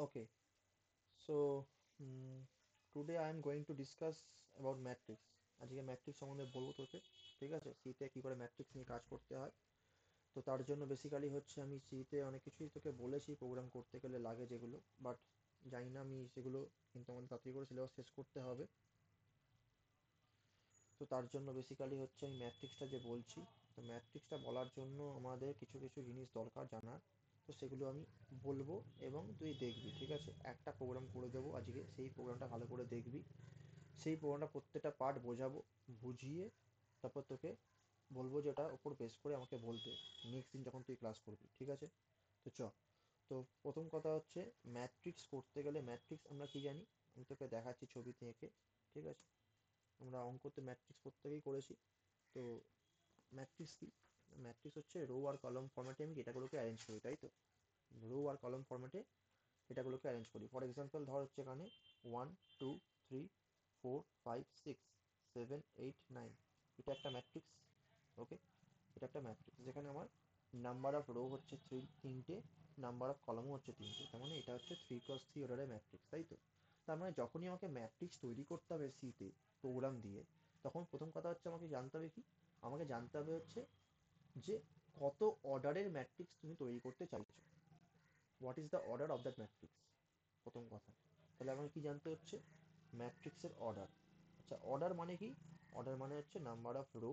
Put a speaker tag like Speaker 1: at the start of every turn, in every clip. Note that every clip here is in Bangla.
Speaker 1: Okay, so today I am going to discuss about matrix. আজকে ম্যাট্রিক্স সম্বন্ধে বলবো তোকে, ঠিক আছে? সিতে কী করে ম্যাট্রিক্স নিয়ে কাজ করতে হয়। তো তার জন্য বেসিক্যালি হচ্ছে আমি সিতে অনেক কিছুই তোকে বলেছি প্রোগ্রাম করতে গেলে লাগে যেগুলো, বাট জানি না আমি সেগুলো কিন্তু আমাদের তাড়াতাড়ি করে সিলেবাস শেষ করতে হবে। তো তার জন্য বেসিক্যালি হচ্ছে আমি ম্যাট্রিক্সটা যে বলছি, তো ম্যাট্রিক্সটা বলার জন্য আমাদের কিছু কিছু জিনিস দরকার জানার। তো সেগুলো আমি বলবো এবং তুই দেখবি, ঠিক আছে? একটা প্রোগ্রাম করে দেবো আজকে, সেই প্রোগ্রামটা ভালো করে দেখবি। সেই প্রোগ্রামটা প্রত্যেকটা পার্ট বোঝাবো, বুঝিয়ে তারপর তোকে বলবো যে ওটার ওপর বেস করে আমাকে বলতে নেক্সট দিন যখন তুই ক্লাস করবি, ঠিক আছে? তো তো প্রথম কথা হচ্ছে ম্যাট্রিক্স করতে গেলে, ম্যাট্রিক্স আমরা কি জানি আমি তোকে দেখাচ্ছি ছবিতে এঁকে, ঠিক আছে? আমরা অঙ্কতে ম্যাট্রিক্স প্রত্যেকেই করেছি। তো ম্যাট্রিক্স কি? ম্যাট্রিক্স হচ্ছে রো আর কলাম ফর্ম্যাটে আমি এটাগুলোকে অ্যারেঞ্জ করি, তাই তো? রো আর কলাম ফর্ম্যাটে এটাগুলোকে অ্যারেঞ্জ করি। ফর এক্সাম্পল ধর হচ্ছে এখানে 1 2 3 4 5 6 7 8 9, এটা একটা ম্যাট্রিক্স। ওকে, এটা একটা ম্যাট্রিক্স যেখানে আমার নাম্বার অফ রো হচ্ছে তিনটে, নাম্বার অফ কলামও হচ্ছে তিনটে, তার মানে এটা হচ্ছে 3 × 3 অর্ডারের ম্যাট্রিক্স, তাই তো? তার মানে যখনই আমাকে ম্যাট্রিক্স তৈরি করতে হবে সিতে প্রোগ্রাম দিয়ে, তখন প্রথম কথা হচ্ছে আমাকে জানতে হবে কি, আমাকে জানতে হবে হচ্ছে যে কত অর্ডারের ম্যাট্রিক্স তুমি তৈরি করতে চাইছো, what is the order of that matrix, প্রথম কথা। তাহলে আমাকে কি জানতে হচ্ছে? ম্যাট্রিক্সের অর্ডার। আচ্ছা, অর্ডার মানে কি? অর্ডার মানে হচ্ছে নাম্বার অফ রো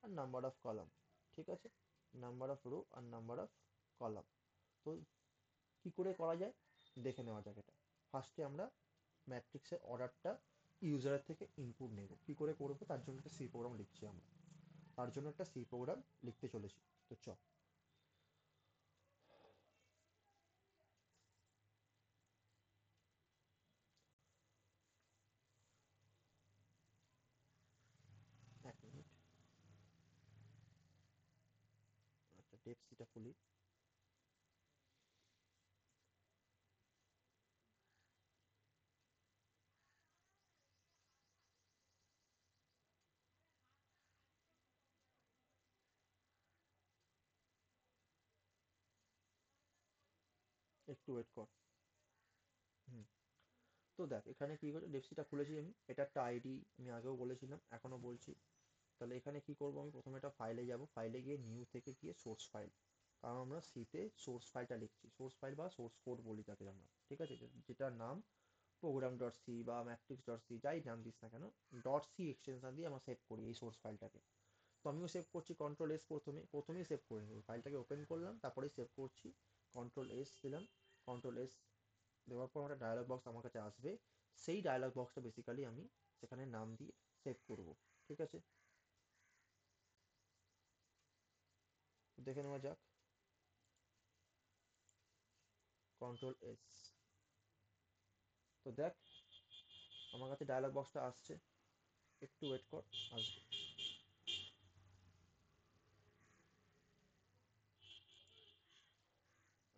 Speaker 1: আর নাম্বার অফ কলাম, ঠিক আছে? নাম্বার অফ রো আর নাম্বার অফ কলাম। তো কি করে করা যায় দেখে নেওয়া যাক এটা। ফার্স্টে আমরা ম্যাট্রিক্সের অর্ডারটা ইউজারের থেকে ইনপুট নেব, কি করে করবো তার জন্য একটা সি প্রোগ্রাম লিখছি আমরা, তার জন্য একটা সি প্রোগ্রাম লিখতে চলেছি। তো 1 মিনিট, আচ্ছা ডেপ সিটা খুলি। একটু ওয়েট কর। হুম, তো দেখ এখানে কি করে ডেপসিটা খুলেছি আমি, এটা একটা আইডি, আমি আগেও বলেছিলাম এখনো বলছি। তাহলে এখানে কি করব, আমি প্রথমে একটা ফাইলে যাব, ফাইলে গিয়ে নিউ থেকে গিয়ে সোর্স ফাইল, কারণ আমরা সিতে সোর্স ফাইলটা লিখছি, সোর্স ফাইল বা সোর্স কোড বলি তাকে আমরা, ঠিক আছে? যেটার নাম প্রোগ্রাম ডট সি বা ম্যাট্রিক্স ডট সি, যাই নাম দিস না কেন, ডট সি এক্সটেনশন দিয়ে আমরা সেভ করি এই সোর্স ফাইলটাকে। তো আমিও সেভ করছি কন্ট্রোল এস, প্রথমেই সেভ করে নিই, ফাইলটাকে ওপেন করলাম তারপরেই সেভ করছি। কন্ট্রোল এস দিলাম, কন্ট্রোল এস দেওয়ার পর একটা ডায়লগ বক্স আমার কাছে আসবে, সেই ডায়লগ বক্সটা বেসিক্যালি আমি সেখানে নাম দিয়ে সেভ করব, ঠিক আছে? দেখে নেওয়া যাক। কন্ট্রোল এস, তো দেখ আমার কাছে ডায়লগ বক্সটা আসছে, একটু ওয়েট কর, আসবে।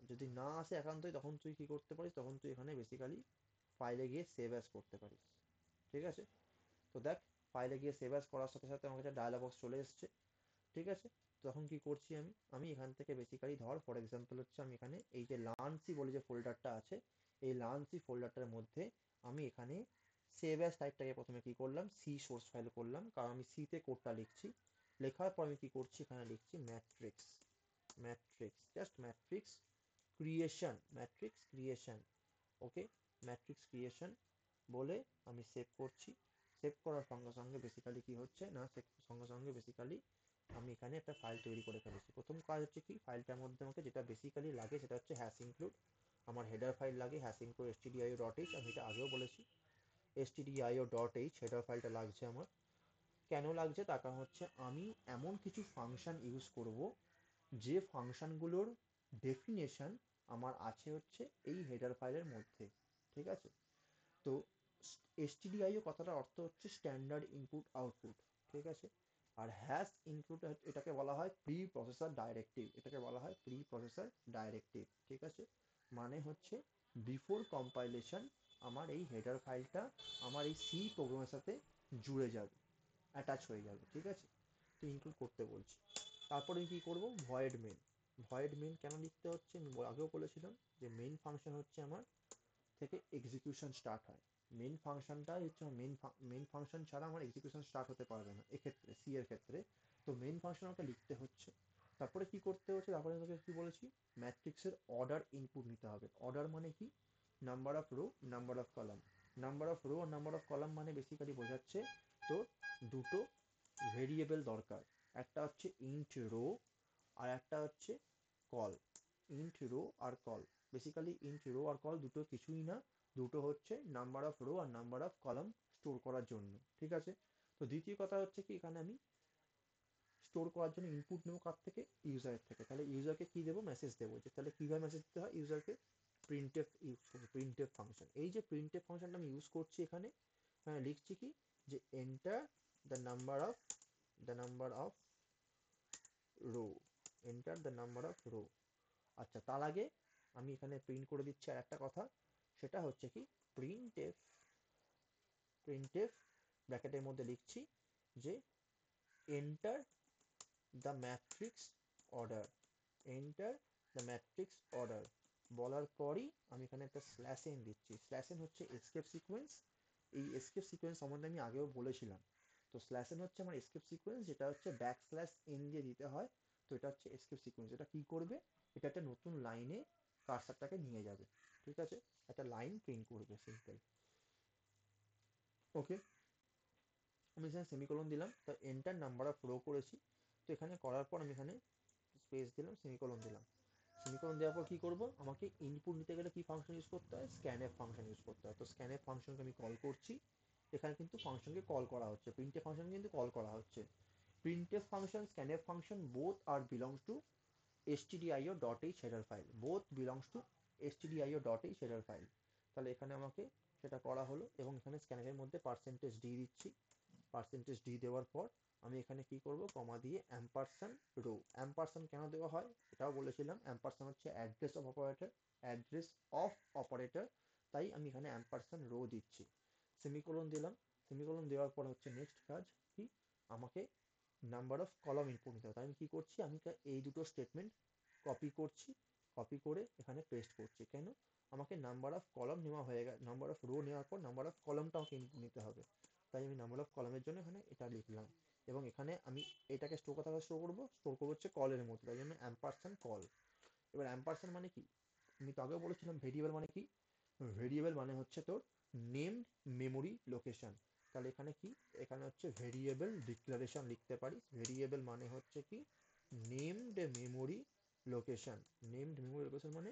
Speaker 1: যদি না আসে একান্তই, তখন তুই কি করতে পারিস, তখন তুই এখানে বেসিক্যালি ফাইলে গিয়ে সেভ অ্যাজ করতে পারিস, ঠিক আছে? তো দেখ, ফাইলে গিয়ে সেভ অ্যাজ করার সাথে সাথে আমার কাছে ডায়লগ বক্স চলে এসছে, ঠিক আছে? তখন কি করছি আমি, আমি এখান থেকে বেসিক্যালি ধর ফর এক্সাম্পল হচ্ছে আমি এখানে এই যে লানসি বলে যে ফোল্ডারটা আছে, এই লানসি ফোল্ডারটার মধ্যে আমি এখানে সেভ অ্যাজ টাইপটাকে প্রথমে কি করলাম, সি সোর্স ফাইল করলাম, কারণ আমি সিতে কোডটা লিখছি। লেখার পর আমি কি করছি, এখানে লিখছি matrix, matrix just matrix creation, matrix creation. Okay, matrix creation বলে আমি সেভ করছি। সেভ করার সঙ্গে সঙ্গে বেসিক্যালি কি হচ্ছে না, সঙ্গে সঙ্গে বেসিক্যালি আমি এখানে একটা ফাইল তৈরি করে ফেলেছি। প্রথম কাজ হচ্ছে কি, ফাইলটার মধ্যে আমাকে যেটা বেসিক্যালি লাগে সেটা হচ্ছে হ্যাশ ইনক্লুড, আমার হেডার ফাইল লাগে hash include stdio dot H, আমি এটা আগেও বলেছি। stdio ডট এইচ হেডার ফাইলটা লাগছে আমার। কেন লাগছে তার কারণ হচ্ছে আমি এমন কিছু ফাংশন ইউজ করব, যে ফাংশনগুলোর ডেফিনেশন আমার আছে হচ্ছে এই হেডার ফাইলের মধ্যে, ঠিক আছে? তো stdio কথাটার অর্থ হচ্ছে স্ট্যান্ডার্ড ইনপুট আউটপুট, ঠিক আছে? আর হ্যাশ ইনপুট এটাকে বলা হয় প্রি প্রসেসর ডাইরেক্টিভ, এটাকে বলা হয় প্রি প্রসেসর ডাইরেক্টিভ, ঠিক আছে? মানে হচ্ছে বিফোর কম্পাইলেশন আমার এই হেডার ফাইলটা আমার এই সি প্রোগ্রামের সাথে জুড়ে যাবে, অ্যাটাচ হয়ে যাবে, ঠিক আছে? তো ইনক্লুড করতে বলছি। তারপরে কি করব, ভয়েড মেন। ভয়েড মেন কেন লিখতে হচ্ছে আমি আগেও বলেছিলাম যে মেন ফাংশন হচ্ছে আমার থেকে এক্সিকিউশন স্টার্ট হয়। মেন ফাংশনটাই হচ্ছে মেন ফাংশন ছাড়া আমার এক্সিকিউশন স্টার্ট হতে পারবে না এক্ষেত্রে, সি এর ক্ষেত্রে। তো মেন ফাংশন আমাকে লিখতে হচ্ছে, তারপরে কি করতে হচ্ছে, তারপরে তোকে কি বলেছি, ম্যাট্রিক্সের অর্ডার ইনপুট নিতে হবে। অর্ডার মানে কি, number of row, number of column. Number of row আর নাম্বার অফ কলাম মানে বেসিক্যালি বোঝাচ্ছে তো দুটো ভেরিয়েবল দরকার, একটা হচ্ছে ইন্ট রো আর একটা হচ্ছে কল। ইন্ট রো আর কল, বেসিক্যালি ইন্ট রো আর কল দুটো কিছুই না, দুটো হচ্ছে নাম্বার অফ রো আর নাম্বার অফ কলাম স্টোর করার জন্য, ঠিক আছে। তো দ্বিতীয় কথা হচ্ছে কি, এখানে আমি স্টোর করার জন্য ইনপুট নেবো কার থেকে, ইউজারের থেকে। তাহলে ইউজারকে কি দেবো, মেসেজ দেবো, যে তাহলে কীভাবে মেসেজ দিতে হয় ইউজারকে, প্রিন্টএফ ইউজ করবো, প্রিন্টএফ ফাংশন। এই যে প্রিন্টএফ ফাংশনটা আমি ইউজ করছি এখানে, হ্যাঁ লিখছি কি, যে enter the number of rho, enter the number of rho. আচ্ছা, তার আগে আমি এখানে প্রিন্ট করে দিচ্ছি আর একটা কথা, সেটা হচ্ছে কি, প্রিন্টএফ ব্র্যাকেটের মধ্যে লিখছি যে enter the matrix order, enter the matrix order বলার পরই আমি এখানে একটা স্ল্যাশ এন দিচ্ছি। স্ল্যাশ এন হচ্ছে এসকেপ সিকোয়েন্স। এই এসকেপ সিকোয়েন্স সম্বন্ধে আমি আগেও বলেছিলাম। তো স্ল্যাশ এন হচ্ছে আমার এসকেপ সিকোয়েন্স, যেটা হচ্ছে ব্যাক স্ল্যাশ এন দিয়ে দিতে হয়। তো এটা হচ্ছে এসকেপ সিকোয়েন্স। এটা কি করবে, এটা একটা নতুন লাইনে কার্সারটাকে নিয়ে যাবে, ঠিক আছে, একটা লাইন প্রিন্ট করবে, সিম্পল। ওকে, আমি এখানে সেমিকোলন দিলাম, তো এন্টার নাম্বার অফ রো করেছি। তো এখানে করার পর আমি এখানে স্পেস দিলাম, সেমিকোলন দিলাম। সেমিকোলন দেওয়ার পর কি করব, আমাকে ইনপুট নিতে গেলে কি ফাংশন ইউজ করতে হয়, স্ক্যানএফ ফাংশন ইউজ করতে হয়। তো স্ক্যানএফ ফাংশনকে আমি কল করছি, এখানে কিন্তু ফাংশনকে কল করা হচ্ছে, প্রিন্টএফ ফাংশন কিন্তু কল করা হচ্ছে। Printf function, scanf function both are belongs to stdio.h header file, both belongs to stdio.h header file। তাহলে এখানে আমাকে সেটা করা হলো, এবং এখানে স্ক্যানারের মধ্যে পার্সেন্টেজ ডি দিচ্ছি। পার্সেন্টেজ ডি দেওয়ার পর আমি এখানে কি করব, কমা দিয়ে অ্যাম্পারস্যান্ড রো। অ্যাম্পারস্যান্ড কেন দেওয়া হয় এটাও বলেছিলাম, অ্যাম্পারস্যান্ড হচ্ছে address of operator, address of operator, তাই আমি এখানে অ্যাম্পারস্যান্ড রো দিচ্ছি। সেমিকোলন দিলাম। সেমিকোলন দেওয়ার পর হচ্ছে নেক্সট কাজ কি, আমাকে নাম্বার অফ কলাম ইনপুট নিতে হবে। তাই আমি কি করছি, আমি এই দুটো স্টেটমেন্ট কপি করছি, কপি করে এখানে পেস্ট করছি। কেন, আমাকে নাম্বার অফ কলাম নেওয়া হয়ে গেছে, নাম্বার অফ রো নেওয়ার পর নাম্বার অফ কলামটা আমাকে ইনপুট নিতে হবে। তাই আমি নাম্বার অফ কলামের জন্য এখানে এটা লিখলাম, এবং এখানে আমি এটাকে স্টোর কোথায় স্টোর করবো হচ্ছে কলের মধ্যে, তাই জন্য অ্যাম্পারস্যান্ড কল। এবার অ্যাম্পারস্যান্ড মানে কি, আমি তো আগেও বলেছিলাম ভেরিয়েবল মানে কি, ভেরিয়েবল মানে হচ্ছে তোর নেমড মেমোরি লোকেশন। তাহলে এখানে কি, এখানে হচ্ছে ভেরিয়েবল ডিক্লারেশন লিখতে পারি। ভেরিয়েবল মানে হচ্ছে কি, named memory location. Named memory location মানে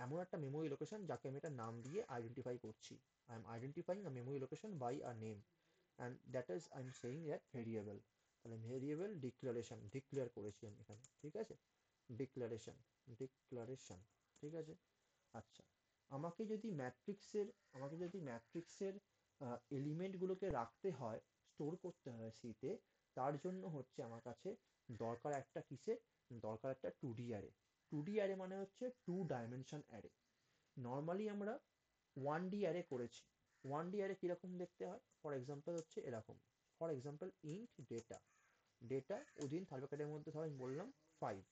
Speaker 1: এমন একটা মেমোরি লোকেশন যাকে আমি একটা নাম দিয়ে আইডেন্টিফাই করছি। I am identifying a memory location by a name, and that is I am saying that variable. তাহলে ভেরিয়েবল ডিক্লারেশন, ডিক্লেয়ার করেছি আমি এখানে, ঠিক আছে, ডিক্লারেশন, ডিক্লারেশন, ঠিক আছে। আচ্ছা, আমাকে যদি ম্যাট্রিক্সের এলিমেন্টগুলোকে রাখতে হয়, স্টোর করতে হয় সিতে, তার জন্য হচ্ছে আমার কাছে দরকার একটা কিসের, দরকার একটা 2D অ্যারে। 2D অ্যারে মানে হচ্ছে 2 ডাইমেনশন অ্যারে। নর্মালি আমরা 1D অ্যারে করেছি। 1D অ্যারে কীরকম দেখতে হয়, ফর এক্সাম্পল হচ্ছে এরকম, for example int data, data ওদিন থার্ড ব্র্যাকেটের মধ্যে ধর আমি বললাম 5।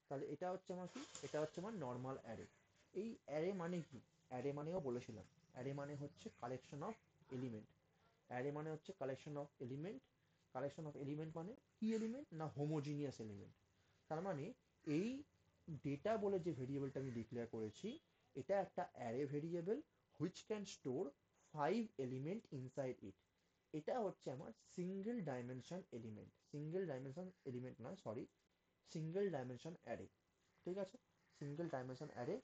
Speaker 1: তাহলে এটা হচ্ছে আমার কি, এটা হচ্ছে আমার নর্মাল অ্যারে। এই অ্যারে মানে কি, অ্যারে মানেও বলেছিলাম, অ্যারে মানে হচ্ছে কালেকশন অফ এলিমেন্ট। অ্যারে মানে হচ্ছে collection of element. Collection of element মানে কি এলিমেন্ট না, হোমোজিনিয়াস এলিমেন্ট। তার মানে এই ডেটা বলে যে ভেরিয়েবলটা আমি ডিক্লেয়ার করেছি, এটা একটা array variable which can store 5 element inside ইট। এটা হচ্ছে আমার single dimension element, single dimension element নয়, সরি, সিঙ্গেল ডাইমেনশন অ্যারে, ঠিক আছে। সিঙ্গেল ডাইমেনশন অ্যারে,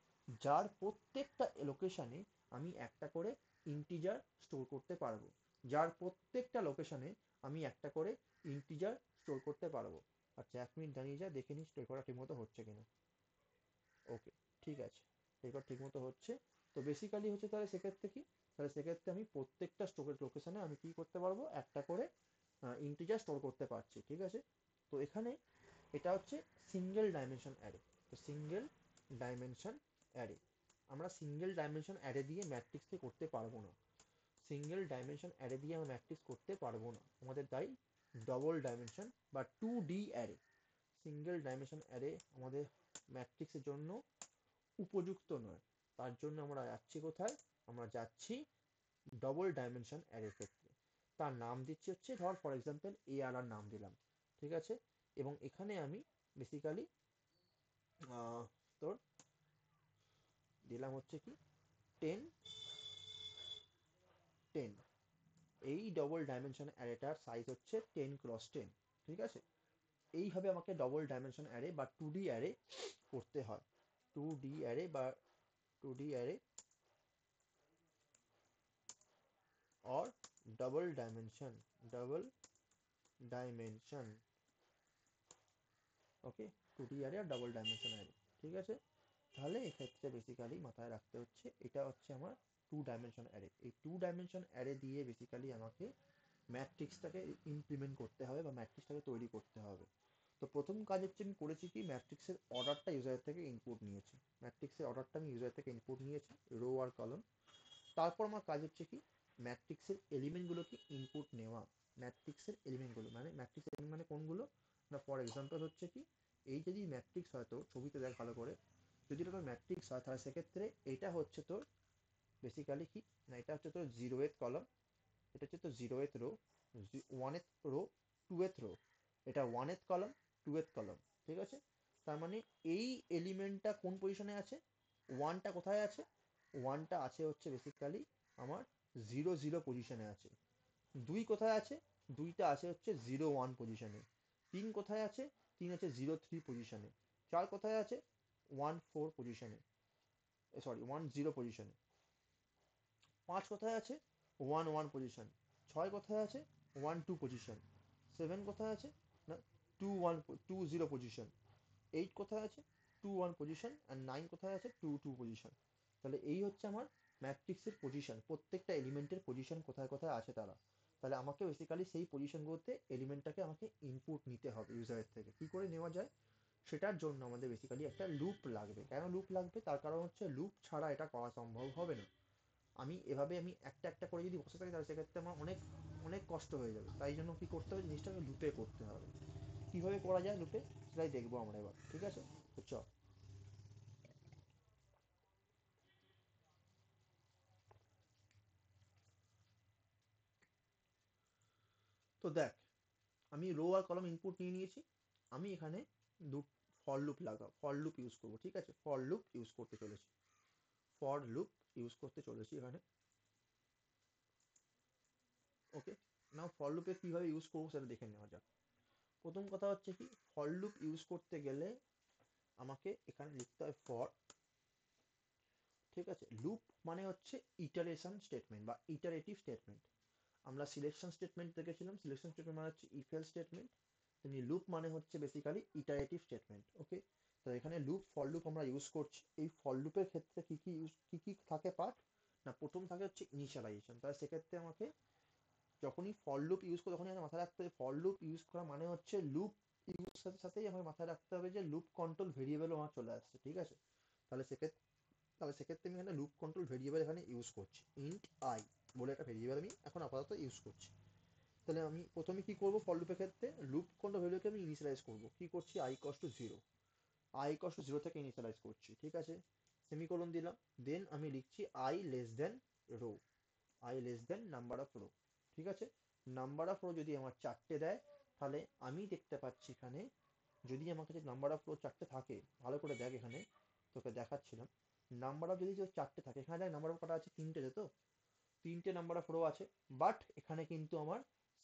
Speaker 1: যার প্রত্যেকটা লোকেশনে আমি একটা করে ইন্টিজার স্টোর করতে পারবো, যার প্রত্যেকটা লোকেশনে আমি একটা করে ইন্টিজার স্টোর করতে পারবো। আচ্ছা, 1 মিনিট দাঁড়িয়ে যা, দেখে নিস রেকর্ডটা ঠিকমতো হচ্ছে কিনা। ওকে, ঠিক আছে, রেকর্ড ঠিকমতো হচ্ছে। তো বেসিক্যালি হচ্ছে তাহলে সেক্ষেত্রে কি, তাহলে সেক্ষেত্রে আমি প্রত্যেকটা স্টোরেজ লোকেশনে আমি কি করতে পারবো, একটা করে ইন্টিজার স্টোর করতে পারছি, ঠিক আছে। তো এখানে এটা হচ্ছে সিঙ্গেল ডাইমেনশন অ্যারে। তো সিঙ্গেল ডাইমেনশন অ্যারে, আমরা সিঙ্গেল ডাইমেনশন অ্যারে দিয়ে ম্যাট্রিক্সকে করতে পারবো না, সিঙ্গেল ডাইমেনশন অ্যারে দিয়ে আমরা ম্যাট্রিক্স করতে পারবো না, আমাদের তাই ডবল ডাইমেনশন বা 2D array. Single dimension array আমাদের ম্যাট্রিক্সের জন্য উপযুক্ত নয়। তার জন্য আমরা যাচ্ছি কোথায়, আমরা যাচ্ছি ডবল ডাইমেনশন অ্যারের ক্ষেত্রে। তার নাম দিচ্ছি হচ্ছে, ধর ফর এক্সাম্পল ARR নাম দিলাম, ঠিক আছে। এবং এখানে আমি বেসিক্যালি তোর দিলাম হচ্ছে কি 10 10। এই ডবল ডাইমেনশন অ্যারেটার সাইজ হচ্ছে 10x10, ঠিক আছে। এইভাবে আমাকে ডবল ডাইমেনশন অ্যারে বা 2D অ্যারে করতে হয়। 2D অ্যারে বা 2D array or double dimension, okay. 2D array আর ডাবল ডাইমেনশন অ্যারে, ঠিক আছে। তাহলে এক্ষেত্রে বেসিক্যালি মাথায় রাখতে হচ্ছে এটা হচ্ছে আমার 2 ডাইমেনশন অ্যারে। এই 2 ডাইমেনশন অ্যারে দিয়ে বেসিক্যালি আমাকে ম্যাট্রিক্সটাকে ইমপ্লিমেন্ট করতে হবে বা ম্যাট্রিক্সটাকে তৈরি করতে হবে। তো প্রথম কাজ হচ্ছে আমি করেছি কি, ম্যাট্রিক্সের অর্ডারটা ইউজারের থেকে ইনপুট নিয়েছি। ম্যাট্রিক্সের অর্ডারটা আমি ইউজার থেকে ইনপুট নিয়েছি, রো আর কলম। তারপর আমার কাজ হচ্ছে কি, ম্যাট্রিক্সের এলিমেন্টগুলোকে ইনপুট নেওয়া। ম্যাট্রিক্সের এলিমেন্টগুলো মানে ম্যাট্রিক্স এলিমেন্ট মানে কোনগুলো না, ফর এক্সাম্পল হচ্ছে কি, এই যদি ম্যাট্রিক্স হয়, তো ছবিতে দেখ ভালো করে, যদি এটা ম্যাট্রিক্স হয় তাহলে সেক্ষেত্রে এটা হচ্ছে তোর বেসিক্যালি কি না, এটা হচ্ছে তোর 0th কলম, এটা হচ্ছে তোর 0th rho, 1th rho, 2th rho, এটা 1th কলম, 2th কলম, ঠিক আছে। তার মানে এই এলিমেন্টটা কোন পজিশনে আছে, ওয়ানটা কোথায় আছে, ওয়ানটা আছে হচ্ছে বেসিক্যালি আমার 0 0 পজিশনে আছে। দুই কোথায় আছে, দুইটা আছে হচ্ছে 0 1 পজিশনে। তিন কোথায় আছে, তিন আছে 0 3 পজিশনে। চার কোথায় আছে, 1 4 পজিশনে, সরি 1 0 পজিশনে। পাঁচ কোথায় আছে, 1 1 পজিশন। ছয় কোথায় আছে, 1 2 পজিশন। সেভেন কোথায় আছে না, 2 1 2 0 পজিশন। এইট কোথায় আছে, 2 1 পজিশন। আর নাইন কোথায় আছে, 2 2 পজিশন। তাহলে এই হচ্ছে আমার ম্যাট্রিক্সের পজিশন, প্রত্যেকটা এলিমেন্টের পজিশন কোথায় কোথায় আছে তারা। তাহলে আমাকে বেসিক্যালি সেই পজিশনগুলোতে এলিমেন্টটাকে আমাকে ইনপুট নিতে হবে ইউজারের থেকে। কি করে নেওয়া যায়, সেটার জন্য আমাদের বেসিক্যালি একটা লুপ লাগবে। কেন লুপ লাগবে, তার কারণ হচ্ছে লুপ ছাড়া এটা করা সম্ভব হবে না। আমি একটা একটা করে যদি বসে থাকি তাহলে সেক্ষেত্রে আমার অনেক অনেক কষ্ট হয়ে যাবে। তাই জন্য কি করতে হবে, জিনিসটাকে লুপে করতে হবে। কিভাবে করা যায় লুপে, সেটাই দেখবো আমরা এবার, ঠিক আছে। তো চল। তো দেখ, আমি রো আর কলম ইনপুট নিয়ে নিয়েছি। আমি এখানে দু ফর লুপ ইউজ করবো, ঠিক আছে। ফর লুপ ইউজ করতে চলেছি, ফর লুপ ইউজ করতে চলেছি এখানে, ওকে। নাও ফর লুপে কিভাবে ইউজ করবো সেটা দেখে নেওয়া যাক। প্রথম কথা হচ্ছে কি, ফর লুপ ইউজ করতে গেলে আমাকে এখানে লিখতে হয় ফর, ঠিক আছে। লুপ মানে হচ্ছে ইটারেশন স্টেটমেন্ট বা ইটারেটিভ স্টেটমেন্ট। আমরা সিলেকশন স্টেটমেন্ট দেখেছিলাম, সিলেকশন স্টেটমেন্ট মানে হচ্ছে ইফ এলস স্টেটমেন্ট। তেমনি লুপ মানে হচ্ছে বেসিক্যালি ইটারেটিভ স্টেটমেন্ট, ওকে। তো এখানে লুপ, ফর লুপ আমরা ইউজ করছি। এই ফর লুপের ক্ষেত্রে কি কি থাকে পার্ট না, প্রথম থাকে হচ্ছে ইনিশিয়ালাইজেশন। তাহলে সেক্ষেত্রে আমাকে যখনই ফর লুপ ইউজ করি তখনই আমাকে মাথায় রাখতে হবে ফর লুপ ইউজ করা মানে হচ্ছে লুপ ইউজ সাথে সাথেই আমাকে মাথায় রাখতে হবে যে লুপ কন্ট্রোল ভেরিয়েবলও আমার চলে আসছে, ঠিক আছে। তাহলে সেক্ষেত্রে তাহলে সেক্ষেত্রে আমি এখানে লুপ কন্ট্রোল ভেরিয়েবল এখানে ইউজ করছি, ইন্ট আই বলে একটা ভেরিয়েবল আমি এখন আপাতত ইউজ করছি। তাহলে আমি প্রথমে কি করব, ফর লুপের ক্ষেত্রে লুপ কন্ট্রোল ভ্যালুকে আমি ইনিশিয়ালাইজ করব। কি করছি, i equals to 0, i equals to 0 থেকে ইনিশিয়ালাইজ করছি, ঠিক আছে। সেমিকোলন দিলাম। দেন আমি লিখছি i less than row, i less than number of row, ঠিক আছে। নাম্বার অফ রো যদি আমার চারটে দেয়, তাহলে আমি দেখতে পাচ্ছি এখানে, যদি আমার কাছে নাম্বার অফ রো চারটে থাকে, ভালো করে দেখ এখানে তোকে দেখাচ্ছিলাম। নাম্বার অফ যদি চারটে থাকে, এখানে দেখ নাম্বার অফ কটা আছে, তিনটে, তো তিনটে নাম্বার অফ রো আছে। বাট এখানে কিন্তু আমার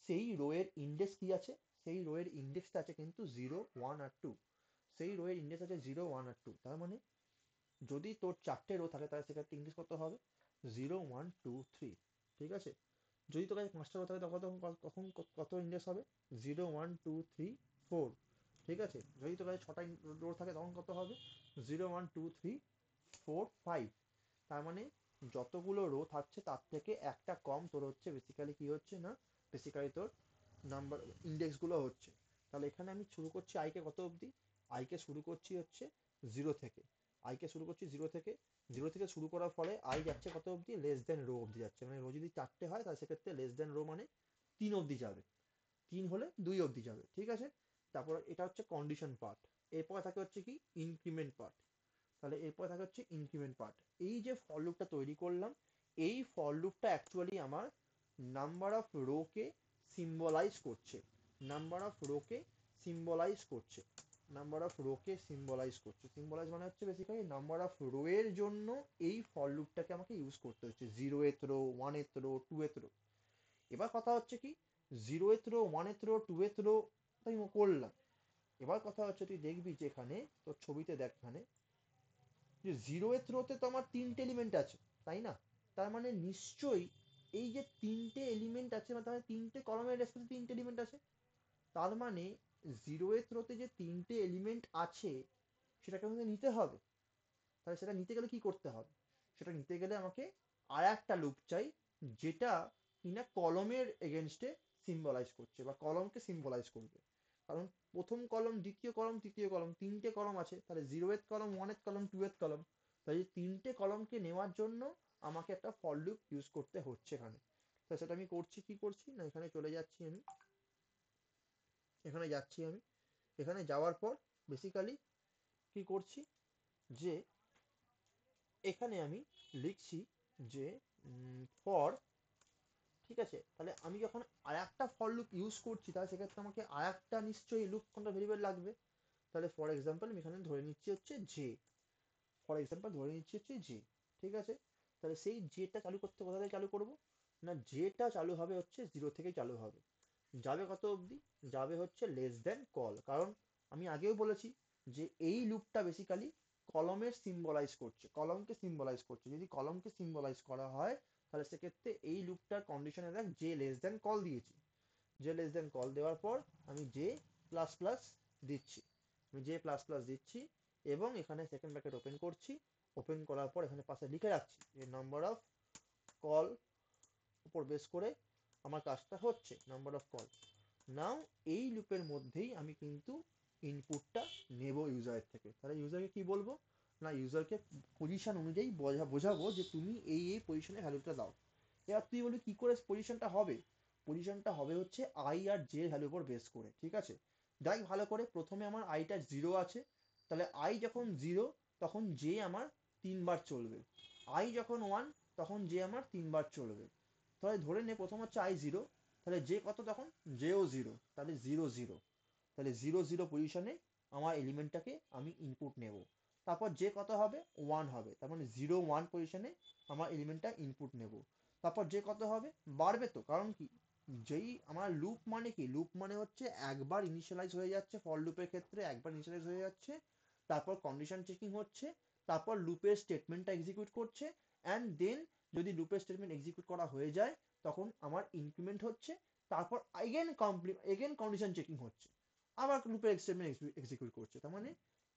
Speaker 1: সেই রো এর ইন্ডেক্স কি আছে, সেই রো এর ইন্ডেক্সটা আছে কিন্তু 0 1 আর 2। সেই রো এর ইন্ডেক্স আছে 0 1 আর 2। তার মানে যদি তোর চারটে রো থাকে তাহলে সেক্ষেত্রে ইন্ডেক্স কত হবে, 0 1 2 3, ঠিক আছে। যদি তোর কাছে পাঁচটা রো থাকে তখন তখন তখন কত ইন্ডেক্স হবে, 0 1 2 3 4, ঠিক আছে। যদি তোর কাছে ছটা রো থাকে তখন কত হবে, 0 1 2 3 4 5। তার মানে যতগুলো রো থাকছে তার থেকে একটা কম তোর হচ্ছে বেসিক্যালি কি হচ্ছে না, বেসিক্যালি তোর নাম্বার ইন্ডেক্স গুলো হচ্ছে। তাহলে এখানে আমি শুরু করছি আইকে কত অবধি, আইকে শুরু করছি হচ্ছে 0 থেকে, আইকে শুরু করছি 0 থেকে। 0 থেকে শুরু করার ফলে আই যাচ্ছে কত অবধি, লেস দেন রো অবধি যাচ্ছে। মানে রো যদি চারটে হয় তাহলে সেক্ষেত্রে লেস দেন রো মানে 3 অবধি যাবে, 3 হলে 2 অবধি যাবে, ঠিক আছে। তারপর এটা হচ্ছে কন্ডিশন পার্ট। এরপরে থাকে হচ্ছে কি ইনক্রিমেন্ট পার্ট। তাহলে এরপরে থাকে হচ্ছে ইনক্রিমেন্ট পার্ট। এই যে ফর লুপটা তৈরি করলাম, এই ফর লুপটা অ্যাকচুয়ালি আমার নাম্বার অফ রোকে সিম্বলাইজ করছে, নাম্বার অফ রোকে সিম্বলাইজ করছে, নাম্বার অফ রোকে সিম্বলাইজ করছে। সিম্বলাইজ মানে হচ্ছে বেসিক্যালি নাম্বার অফ রো এর জন্য এই ফর লুপটাকে আমাকে ইউজ করতে হচ্ছে, 0th rho, 1th rho, 2th rho. এবার কথা হচ্ছে কি, 0th rho, 1th rho, 2th rho আমি করলাম। এবার কথা হচ্ছে তুই দেখবি যে এখানে তোর ছবিতে দেখ, এখানে যে 0th রোতে তো আমার 3টে এলিমেন্ট আছে, তাই না? তার মানে নিশ্চয়ই এই যে 3টে এলিমেন্ট আছে, মানে তার 3টে কলামের রেসপেক্টে 3টে এলিমেন্ট আছে। তার মানে 0th রোতে যে 3টে এলিমেন্ট আছে সেটাকে আমাকে নিতে হবে। তাহলে সেটা নিতে গেলে কি করতে হবে? সেটা নিতে গেলে আমাকে আর একটা লুপ চাই, যেটা কিনা কলমের এগেনস্টে সিম্বলাইজ করছে বা কলমকে সিম্বলাইজ করবে। কারণ প্রথম কলম, দ্বিতীয় কলম, তৃতীয় কলম, 3টে কলম আছে, তাহলে 0th কলম, 1th কলম, 2th কলম। তাই এই 3টে কলমকে নেওয়ার জন্য আমাকে একটা ফর লুপ ইউজ করতে হচ্ছে এখানে। তো সেটা আমি করছি, কি করছি না, এখানে চলে যাচ্ছি আমি, এখানে যাচ্ছি আমি, এখানে যাওয়ার পর বেসিক্যালি কি করছি যে এখানে আমি লিখছি যে ফর, ঠিক আছে? তাহলে আমি যখন আর একটা ফর লুপ ইউজ করছি, তাহলে সেক্ষেত্রে আমাকে আর একটা নিশ্চয়ই লুপ কোনটা ভেরিয়েবল লাগবে। তাহলে ফর এক্সাম্পল আমি এখানে ধরে নিচ্ছি হচ্ছে জে, ফর এক্সাম্পল ধরে নিচ্ছি হচ্ছে জে, ঠিক আছে? তাহলে সেই জেটা চালু করতে কোথা থেকে চালু করব? না, জেটা চালু হবে হচ্ছে 0 থেকে চালু হবে। যাবে কত অবধি? যাবে হচ্ছে লেস দেন কল। কারণ আমি আগেও বলেছি যে এই লুপটা বেসিক্যালি কলমের সিম্বলাইজ করছে, কলমকে সিম্বলাইজ করছে। যদি কলমকে সিম্বলাইজ করা হয় তাহলে সেক্ষেত্রে এই লুপটার কন্ডিশনে দেখ জে লেস দেন কল দিয়েছি, জে লেস দেন কল দেওয়ার পর আমি জে প্লাস প্লাস দিচ্ছি, আমি জে প্লাস প্লাস দিচ্ছি এবং এখানে সেকেন্ড ব্র্যাকেট ওপেন করছি। ওপেন করার পর এখানে পাশে লিখে রাখছি যে নাম্বার অফ কল উপর বেস করে আমার কাজটা হচ্ছে, নাম্বার অফ কল। নাও এই লুপের মধ্যেই আমি কিন্তু ইনপুটটা নেব ইউজারের থেকে। তাহলে ইউজারকে কি বলবো? না, ইউজারকে পজিশন অনুযায়ী বোঝাবো যে তুমি এই এই পজিশনে ভ্যালুটা দাও। এবার তুই বলি কি করে পজিশনটা হবে? পজিশনটা হবে হচ্ছে আই আর জে ভ্যালুর উপর বেস করে, ঠিক আছে? দেখ ভালো করে, প্রথমে আমার আইটা 0 আছে, তাহলে আই যখন 0 তখন জে আমার 3বার চলবে। আই যখন 1 তখন জে আমার 3বার চলবে। তাহলে ধরে নে প্রথম হচ্ছে আই 0, তাহলে জে কত তখন? জেও 0, তাহলে 0 0। তাহলে 0 0 পজিশনে আমার এলিমেন্টটাকে আমি ইনপুট নেব। তারপর যে কত হবে? 1 হবে, তার মানে 0 1 পজিশনে আমার এলিমেন্টটা ইনপুট নেব। তারপর যে কত হবে? বাড়বে তো, কারণ কি, যেই আমার লুপ মানে কি, লুপ মানে হচ্ছে একবার ইনিশিয়ালাইজ হয়ে যাচ্ছে, ফর লুপের ক্ষেত্রে একবার ইনিশিয়ালাইজ হয়ে যাচ্ছে, তারপর কন্ডিশন চেকিং হচ্ছে, তারপর লুপের স্টেটমেন্টটা এক্সিকিউট করছে, অ্যান্ড দেন যদি লুপের স্টেটমেন্ট এক্সিকিউট করা হয়ে যায় তখন আমার ইনক্রিমেন্ট হচ্ছে, তারপর এগেন কন্ডিশন চেকিং হচ্ছে, আবার লুপের স্টেটমেন্ট এক্সিকিউট করছে। তার মানে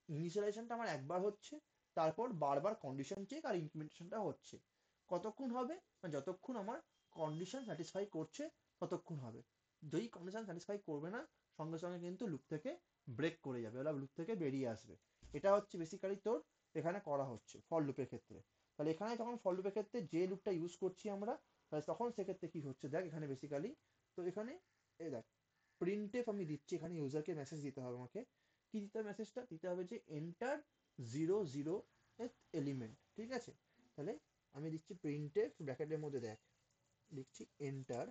Speaker 1: ইনিশিয়ালাইজেশনটা আমার একবার হচ্ছে, তারপর বারবার কন্ডিশন চেক আর ইমপ্লিমেন্টেশনটা হচ্ছে। কতক্ষণ হবে? না, যতক্ষণ আমার কন্ডিশন স্যাটিসফাই করছে ততক্ষণ হবে। যদি কন্ডিশন স্যাটিসফাই করবে না, সঙ্গে সঙ্গে কিন্তু লুপ থেকে ব্রেক করে যাবে, ওরা লুপ থেকে বেরিয়ে আসবে। এটা হচ্ছে বেসিক্যালি তোর এখানে করা হচ্ছে ফর লুপের ক্ষেত্রে। তাহলে এখানে যখন ফর লুপের ক্ষেত্রে যে লুপটা ইউজ করছি আমরা, তাহলে তখন সেক্ষেত্রে কি হচ্ছে দেখ এখানে বেসিক্যালি, তো এখানে এই দেখ প্রিন্টএফ আমি দিচ্ছি, এখানে ইউজারকে মেসেজ দিতে হবে আমাকে। কি দিতে হবে? মেসেজটা দিতে হবে যে এন্টার 0 0 এলিমেন্ট, ঠিক আছে? তাহলে আমি দিচ্ছি প্রিন্টএফ ব্র্যাকেটের মধ্যে দেখ লিখছি এন্টার,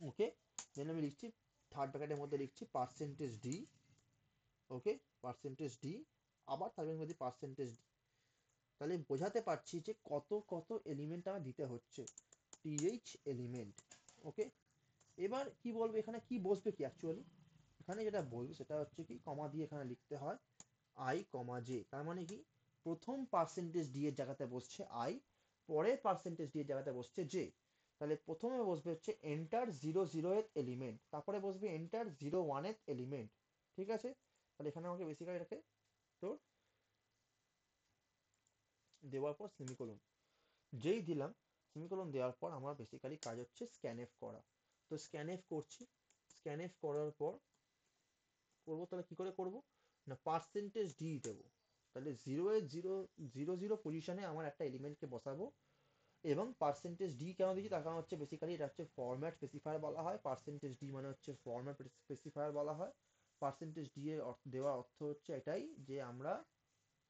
Speaker 1: ওকে, দেন আমি লিখছি থার্ড ব্র্যাকেটের মধ্যে লিখছি পার্সেন্টেজ ডি, ওকে, পার্সেন্টেজ ডি, আবার তার মধ্যে পার্সেন্টেজ ডি। তাহলে বোঝাতে পারছি যে কত কত এলিমেন্ট আমার দিতে হচ্ছে, টিএইচ এলিমেন্ট, ওকে। এবার কি বলবো, এখানে কি বসবে কি অ্যাকচুয়ালি, এখানে যেটা বলবো সেটা হচ্ছে কি কমা দিয়ে এখানে লিখতে হয় আই কমা জে। তার মানে কি, প্রথম পার্সেন্টেজ ডি এর জায়গাতে বসছে আই, পরের পার্সেন্টেজ ডি এর জায়গাতে বসছে জে। তাহলে প্রথমে বসবে হচ্ছে এন্টার 0 0 এর এলিমেন্ট, তারপরে বসবে এন্টার 0 1 এর এলিমেন্ট, ঠিক আছে? তাহলে এখানে আমাকে বেসিক্যালি এটাকে তোর দেওয়ার পর সেমিকোলন, যেই দিলাম সেমিকোলন দেওয়ার পর আমার বেসিক্যালি কাজ হচ্ছে স্ক্যানএফ করা। তো স্ক্যানএফ করছি, স্ক্যানএফ করার পর করবো, তাহলে কি করে করব? না, পার্সেন্টেজ ডি দেবো। তাহলে 0 এর 0 0 0 পজিশনে আমার একটা এলিমেন্টকে বসাবো। এবং পার্সেন্টেজ ডি কেন দিচ্ছি তার কারণ হচ্ছে বেসিক্যালি এটা হচ্ছে ফরম্যাট স্পেসিফায়ার বলা হয়, পার্সেন্টেজ ডি মানে হচ্ছে ফরম্যাট স্পেসিফায়ার বলা হয়। পার্সেন্টেজ ডি এর দেওয়ার অর্থ হচ্ছে এটাই যে আমরা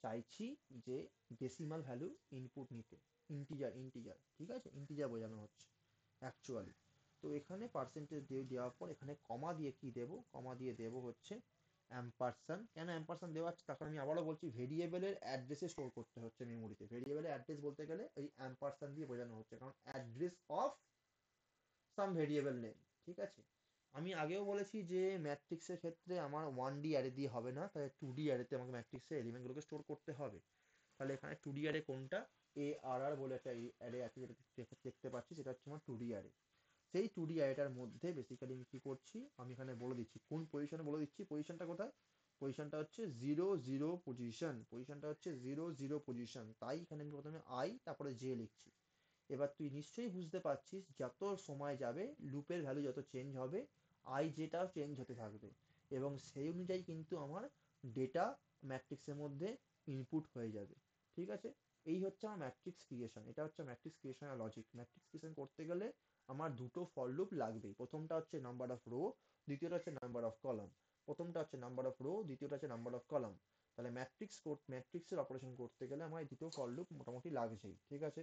Speaker 1: চাইছি যে ডেসিমাল ভ্যালু ইনপুট নিতে, ইন্টিজার, ঠিক আছে, ইন্টিজার বোঝানো হচ্ছে অ্যাকচুয়ালি। তো এখানে পার্সেন্টেজ দিয়ে দেওয়ার পর এখানে কমা দিয়ে কি দেবো, কমা দিয়ে দেবো হচ্ছে অ্যাম্পারসান। কেন অ্যাম্পারসান দেওয়া আছে তারপর আমি আবারও বলছি, ভেরিয়েবলের অ্যাড্রেসে স্টোর করতে হচ্ছে মেমোরিতে। ভেরিয়েবলের অ্যাড্রেস বলতে গেলে ওই অ্যাম্পারসান দিয়ে বোঝানো হচ্ছে, কারণ address of some variable name, ঠিক আছে। আমি আগেও বলেছি যে ম্যাট্রিক্সের ক্ষেত্রে আমার 1D অ্যারে দিয়ে হবে না, তাই 2D অ্যারেতে আমাকে ম্যাট্রিক্সের এলিমেন্টগুলোকে স্টোর করতে হবে। তাহলে এখানে 2D অ্যারে কোনটা, ARR বলে একটা অ্যারে আছে যেটা দেখতে পাচ্ছি, সেটা হচ্ছে আমার 2D অ্যারে। সেই 2D অ্যারেটার মধ্যে বেসিক্যালি আমি কি করছি, আমি এখানে বলে দিচ্ছি কোন পজিশনে, বলে দিচ্ছি পজিশনটা কোথায়, পজিশনটা হচ্ছে 0 0 পজিশন, পজিশনটা হচ্ছে 0 0 পজিশন। তাই এখানে আমি প্রথমে আই তারপরে জে লিখছি। এবার তুই নিশ্চয়ই বুঝতে পারছিস যত সময় যাবে লুপের ভ্যালু যত চেঞ্জ হবে, আই যেটাও চেঞ্জ হতে থাকবে, এবং সেই অনুযায়ী কিন্তু আমার ডেটা ম্যাট্রিক্সের মধ্যে ইনপুট হয়ে যাবে, ঠিক আছে। এই হচ্ছে আমার ম্যাট্রিক্স ক্রিয়েশন, এটা হচ্ছে ম্যাট্রিক্স ক্রিয়েশনের লজিক। ম্যাট্রিক্স ক্রিয়েশন করতে গেলে আমার দুটো ফর লুপ লাগবেই, প্রথমটা হচ্ছে নাম্বার অফ রো, দ্বিতীয়টা হচ্ছে নাম্বার অফ কলাম। প্রথমটা হচ্ছে নাম্বার অফ রো, দ্বিতীয়টা হচ্ছে নাম্বার অফ কলাম। তাহলে ম্যাট্রিক্সের অপারেশন করতে গেলে আমার এই দুটো ফর লুপ মোটামুটি লাগছেই, ঠিক আছে।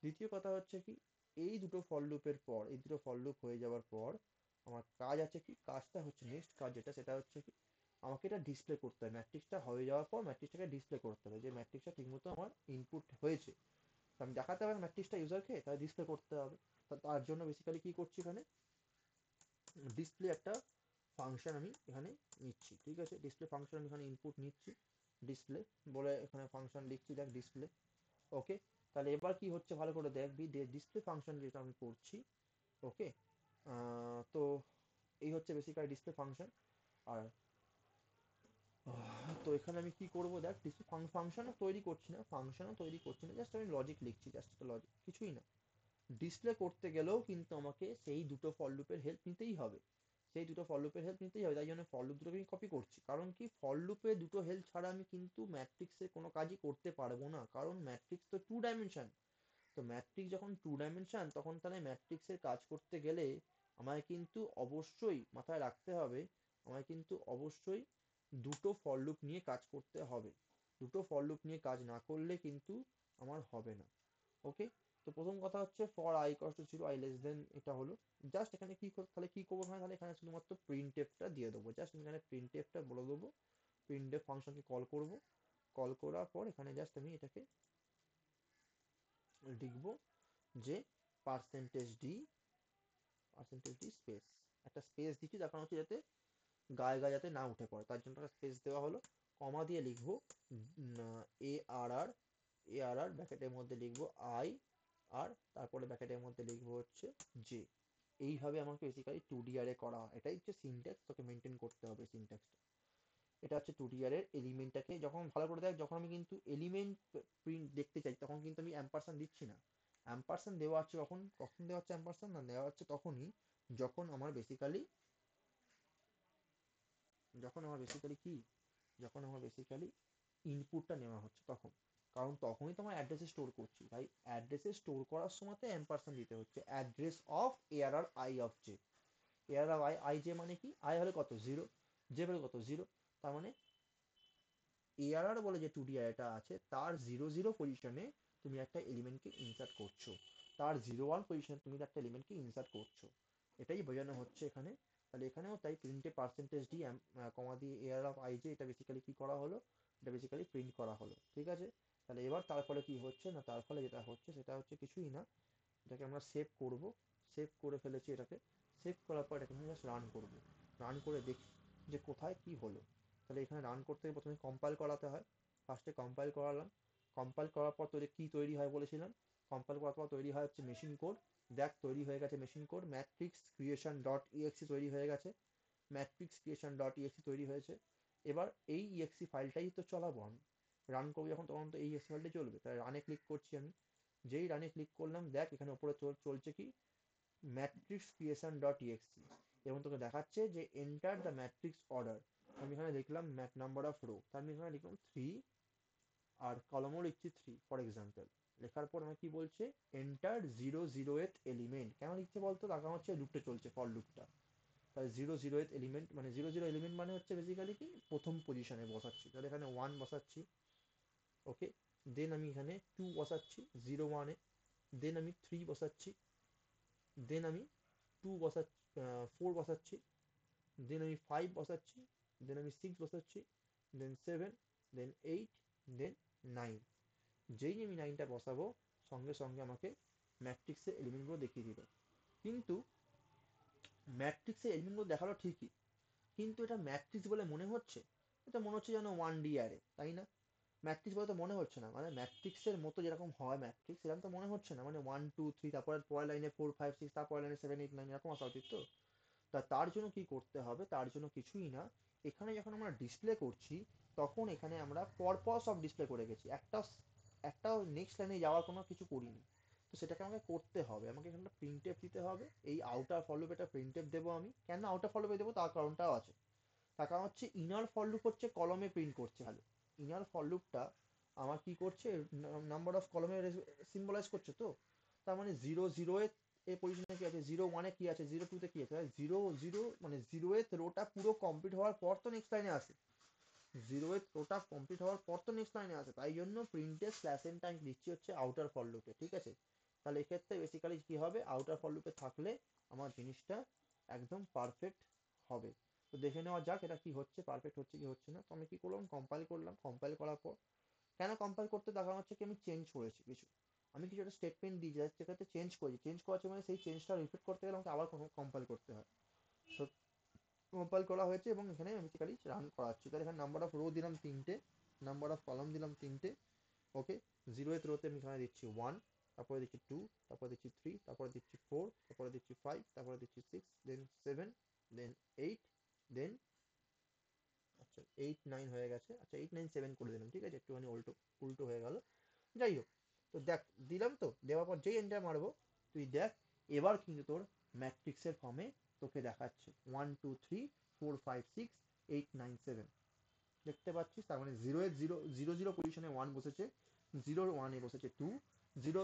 Speaker 1: দ্বিতীয় কথা হচ্ছে কি, এই দুটো ফর লুপের পর, এই দুটো ফর লুপ হয়ে যাওয়ার পর আমার কাজ আছে কি, কাজটা হচ্ছে নেক্সট কাজ যেটা, সেটা হচ্ছে কি, আমাকে এটা ডিসপ্লে করতে হবে। ম্যাট্রিক্সটা হয়ে যাওয়ার পর ম্যাট্রিক্সটাকে ডিসপ্লে করতে হবে, যে ম্যাট্রিক্সটা ঠিকমতো আমার ইনপুট হয়েছে। তো আমি দেখাতে হবে ম্যাট্রিক্সটা ইউজারকে, তাই ডিসপ্লে করতে হবে। তার জন্য বেসিক্যালি কি করছি, এখানে ডিসপ্লে একটা ফাংশন আমি এখানে নিচ্ছি, ঠিক আছে। ডিসপ্লে ফাংশন আমি এখানে ইনপুট নিচ্ছি, ডিসপ্লে বলে এখানে ফাংশন লিখছি, দেখ ডিসপ্লে। ওকে, তাহলে এবার কি হচ্ছে ভালো করে দেখবি, ডিসপ্লে ফাংশন যেটা আমি করছি। ওকে, তো এই হচ্ছে বেসিক্যালি ডিসপ্লে ফাংশন। আর তো এখানে আমি কি করব, দেখ ডিসপ্লে ফাংশনও তৈরি করছি না, জাস্ট আমি লজিক লিখছি, জাস্ট একটা লজিক, কিছুই না। ডিসপ্লে করতে গেলেও কিন্তু আমাকে সেই দুটো ফর লুপের হেল্প নিতেই হবে, তাই জন্য ফর লুপ দুটোকে আমি কপি করছি। কারণ কি, ফর লুপে দুটো হেল্প ছাড়া আমি কিন্তু ম্যাট্রিক্সের কোনো কাজই করতে পারবো না, কারণ ম্যাট্রিক্স তো 2 ডাইমেনশন। তো ম্যাট্রিক্স যখন 2 ডাইমেনশন, তখন তাহলে ম্যাট্রিক্সের কাজ করতে গেলে আমায় কিন্তু অবশ্যই মাথায় রাখতে হবে, আমায় কিন্তু অবশ্যই দুটো ফর লুপ নিয়ে কাজ করতে হবে। দুটো ফর লুপ নিয়ে কাজ না করলে কিন্তু আমার হবে না। ওকে, তো প্রথম কথা হচ্ছে for I equals to 0, I less than, এটা হলো। জাস্ট এখানে কি তাহলে কি করবো, তাহলে এখানে শুধুমাত্র প্রিন্টএফটা দিয়ে দেবো, জাস্ট এখানে প্রিন্টএফটা বলে দেবো। প্রিন্টএফ ফাংশনকে কল করব, কল করার পর এখানে জাস্ট আমি এটাকে লিখবো যে পার্সেন্টেজ ডি স্পেস, একটা স্পেস দিচ্ছি, তার কারণ হচ্ছে যাতে গায়ে গায়ে যাতে না উঠে পড়ে, তার জন্য একটা স্পেস দেওয়া হলো। কমা দিয়ে লিখবো এ আর আর, ব্র্যাকেটের মধ্যে লিখবো আই, আর তারপরে ব্র্যাকেটের মধ্যে লিখবো হচ্ছে জে। এইভাবে আমাকে বেসিক্যালি 2D অ্যারে করা হয়, এটাই হচ্ছে সিনট্যাক্স, তোকে মেনটেন করতে হবে সিনট্যাক্সটা। এটা হচ্ছে 2D অ্যারের এলিমেন্টটাকে যখন ভালো করে দেখ, যখন আমি কিন্তু এলিমেন্ট প্রিন্ট দেখতে চাই তখন কিন্তু আমি অ্যাম্পারসান দিচ্ছি না। অ্যাম্পারসান দেওয়া হচ্ছে কখন, দেওয়া হচ্ছে অ্যাম্পারসান, না দেওয়া হচ্ছে তখনই যখন আমার বেসিক্যালি, যখন আমার বেসিক্যালি কি যখন আমার বেসিক্যালি ইনপুটটা নেওয়া হচ্ছে তখন। কারণ তখনই তো আমার অ্যাড্রেসে স্টোর করছি, তাই অ্যাড্রেসে স্টোর করার সময় অ্যাম্পারসান দিতে হচ্ছে, address of ARR I of J. ARR I, J মানে কি, আই হলে কত 0, জে হলে কত 0, তার মানে এআরআর বলে যে 2D অ্যারেটা আছে তার 0 0 পজিশনে তুমি একটা এলিমেন্টকে ইনসার্ট করছো, তার 0 1 পজিশনে তুমি একটা এলিমেন্টকে ইনসার্ট করছো, এটাই বোঝানো হচ্ছে এখানে। তাহলে এখানেও তাই প্রিন্টে পার্সেন্টেজ ডি কমা দিয়ে এআর অফ আই জে, এটা বেসিক্যালি কি করা হলো, এটা বেসিক্যালি প্রিন্ট করা হলো, ঠিক আছে। তাহলে এবার তার ফলে কি হচ্ছে, না তার ফলে যেটা হচ্ছে সেটা হচ্ছে কিছুই না, এটাকে আমরা সেভ করব। সেভ করে ফেলেছি এটাকে, সেভ করার পর এটাকে জাস্ট রান করব, রান করে দেখি যে কোথায় কি হলো। তাহলে এখানে রান করতে প্রথমে কম্পাইল করাতে হয়, ফার্স্টে কম্পাইল করালাম। কম্পাইল করার পর তোদের কি তৈরি হয় বলেছিলাম, কম্পাইল করার পর তৈরি হয় হচ্ছে মেশিন কোড। দেখ তৈরি হয়ে গেছে machine code, matrix creation dot exe তৈরি হয়ে গেছে, ম্যাট্রিক্স ক্রিয়েশন ডট ইএক্সি তৈরি হয়েছে। এবার এই ইএক্সি ফাইলটাই তো চলাবো আমি, রান করবো যখন তখন তো এই ইএক্সি ফাইলটাই চলবে। তাই রানে ক্লিক করছি আমি, যেই রানে ক্লিক করলাম দেখ এখানে উপরে চলছে কি, ম্যাট্রিক্স ক্রিয়েশন ডট ইএক্সি, এবং তোকে দেখাচ্ছে যে এন্টার দ্য ম্যাট্রিক্স অর্ডার। আমি এখানে লিখলাম নাম্বার অফ রো, তার আমি এখানে লিখলাম 3, আর কলমও লিখছি 3 ফর এক্সাম্পল। লেখার পর আমার কি বলছে, এন্টার 0 0th এলিমেন্ট, কেন লিখছে বলতো, তার কারণ হচ্ছে লুপটা চলছে, ফর লুপটা। তাহলে 0 0th এলিমেন্ট মানে 0 0 এলিমেন্ট মানে হচ্ছে বেসিক্যালি কি প্রথম পজিশনে বসাচ্ছি, তাহলে এখানে 1 বসাচ্ছি, ওকে, দেন আমি এখানে 2 বসাচ্ছি 0 1-এ, দেন আমি 3 বসাচ্ছি, দেন আমি 2 বসাচ্ছি, 4 বসাচ্ছি, দেন আমি 5 বসাচ্ছি, দেন আমি 6 বসাচ্ছি, দেন 7, দেন 8, দেন 9। যেই আমি 9টা বসাবো সঙ্গে সঙ্গে আমাকে ম্যাট্রিক্সের এলিমেন্টগুলো দেখিয়ে দিল। কিন্তু ম্যাট্রিক্সের এলিমেন্টগুলো দেখালো ঠিকই, কিন্তু এটা ম্যাট্রিক্স বলে মনে হচ্ছে? এটা মনে হচ্ছে যেন 1D অ্যারে, তাই না? ম্যাট্রিক্স বলে তো মনে হচ্ছে না, মানে ম্যাট্রিক্সের মতো যেরকম হয় ম্যাট্রিক্স সেরকম তো মনে হচ্ছে না, মানে 1 2 3, তারপরে পরের লাইনে 4 5 6, তারপরের লাইনে 7 8 9 এরকম আসা উচিত তো। তার জন্য কি করতে হবে? তার জন্য কিছুই না, এখানে যখন আমরা ডিসপ্লে করছি তখন এখানে আমরা পরপর সব ডিসপ্লে করে গেছি, একটাও নেক্সট লাইনে যাওয়ার কোনো কিছু করিনি। তো সেটাকে আমাকে করতে হবে, আমাকে এখানে প্রিন্টএফ দিতে হবে, এই আউটার ফর লুপ এটা প্রিন্টএফ দেবো আমি। কেন আউটার ফর লুপে দেবো তার কারণটাও আছে। তার কারণ হচ্ছে ইনার ফর লুপ হচ্ছে কলমে প্রিন্ট করছে ভালো, ইনার ফর লুপটা আমার কি করছে, নাম্বার অফ কলমে সিম্বলাইজ করছে। তো তার মানে 0 0 এ পজিশনে কি আছে, 0 1-এ কি আছে, 0 2-তে কি আছে, 0 0 মানে 0th রোটা পুরো কমপ্লিট হওয়ার পর তো নেক্সট লাইনে আসে, 0th রোটা কমপ্লিট হওয়ার পর তো নেক্সট লাইনে আসে, তাই জন্য প্রিন্টের স্ল্যাশ এন টাইম দিচ্ছি হচ্ছে আউটার ফর লুপে, ঠিক আছে? তাহলে এক্ষেত্রে বেসিক্যালি কি হবে, আউটার ফর লুপে থাকলে আমার জিনিসটা একদম পারফেক্ট হবে। তো দেখে নেওয়া যাক এটা কি হচ্ছে, পারফেক্ট হচ্ছে কি হচ্ছে না। তো আমি কি করলাম, কম্পাইল করলাম, কম্পাইল করার পর কেন কম্পাইল করতে দেখা হচ্ছে কি আমি চেঞ্জ করেছি কিছু, আমি কিছু একটা স্টেটমেন্ট দিয়ে যাই সেটাতে চেঞ্জ করেছি, চেঞ্জ করেছি মানে সেই চেঞ্জটা রিপিট করতে গেলে আমাকে আবার কম্পাইল করতে হয়। তো কম্পাইল করা হয়েছে এবং এখানে আমি বেসিক্যালি রান করাচ্ছি। তাহলে এখানে নাম্বার অফ রো দিলাম 3টে, নাম্বার অফ কলাম দিলাম 3টে। ওকে, 0th রোতে আমি এখানে দিচ্ছি 1, তারপরে দিচ্ছি 2, তারপরে দিচ্ছি 3, তারপরে দিচ্ছি 4, তারপরে দিচ্ছি 5, তারপরে দিচ্ছি 6, দেন 7, দেন 8, দেন আচ্ছা 8 9 হয়ে গেছে, আচ্ছা 8 9 7 করে দিলাম, ঠিক আছে, একটুখানি উল্টো উল্টো হয়ে গেল। যাই হোক, তো দেখ দিলাম, তো দেওয়ার পর যেই এন্টার মারবো তুই দেখ এবার কিন্তু তোর ম্যাট্রিক্সের ফর্মে তোকে দেখাচ্ছে 1 2 3 4 5 6 8 9 7, দেখতে পাচ্ছিস? তার মানে 0 0 0 পজিশনে 1 বসেছে, 0 1-এ বসেছে 2, 0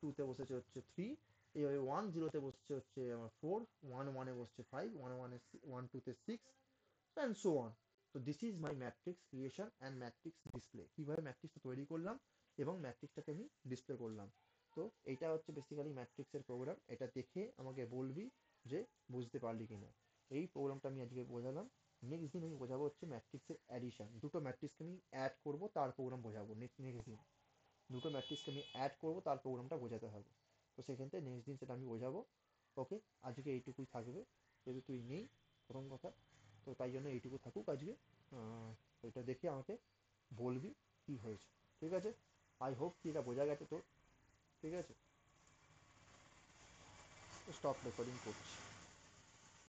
Speaker 1: 2-তে বসেছে হচ্ছে 3, এইভাবে 1 0-তে বসছে হচ্ছে আমার 4, 1 1-এ বসছে 5, 1 2-তে 6, and so on. তো this is my matrix creation and matrix display, কিভাবে ম্যাট্রিক্সটা তৈরি করলাম এবং ম্যাট্রিক্সটাকে আমি ডিসপ্লে করলাম। তো এইটা হচ্ছে বেসিক্যালি ম্যাট্রিক্সের প্রোগ্রাম, এটা দেখে আমাকে বলবি যে বুঝতে পারলি কিনা। এই প্রোগ্রামটা আমি আজকে বোঝালাম। নেক্সট দিন আমি বোঝাবো হচ্ছে ম্যাট্রিক্সের অ্যাডিশন, দুটো ম্যাট্রিক্সকে আমি অ্যাড করবো তার প্রোগ্রাম বোঝাবো নেক্সট দিন। দুটো ম্যাট্রিক্সকে আমি অ্যাড করবো তার প্রোগ্রামটা বোঝাতে হবে। তো সেখান থেকে নেক্সট দিন সেটা আমি বোঝাবো। ওকে, আজকে এইটুকুই থাকবে, যেহেতু তুই নেই প্রথম কথা, তো তাই জন্য এইটুকু থাকুক আজকে। এটা দেখে আমাকে বলবি কি হয়েছে, ঠিক আছে? আই হোপ কি এটা বোঝা গেছে তোর, ঠিক আছে? স্টপ রেকর্ডিং করছি।